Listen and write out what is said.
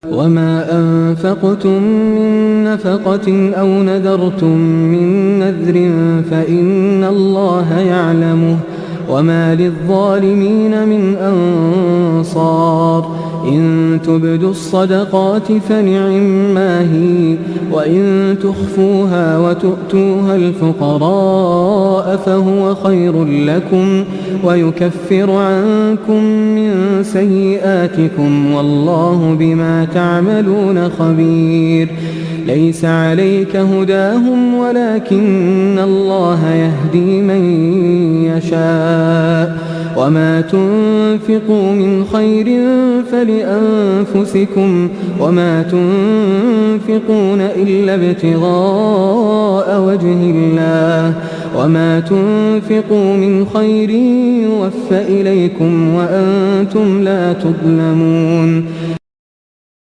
وما أنفقتم من نفقة أو نذرتم من نذر فإن الله يعلمه وما للظالمين من أنصار إن تبدوا الصدقات فنعما هي وإن تخفوها وتؤتوها الفقراء فهو خير لكم ويكفر عنكم من سيئاتكم والله بما تعملون خبير ليس عليك هداهم ولكن الله يهدي من يشاء وما تنفقوا من خير فلأنفسكم وما تنفقون إلا ابتغاء وجه الله وما تنفقوا من خير يوفى إليكم وأنتم لا تظلمون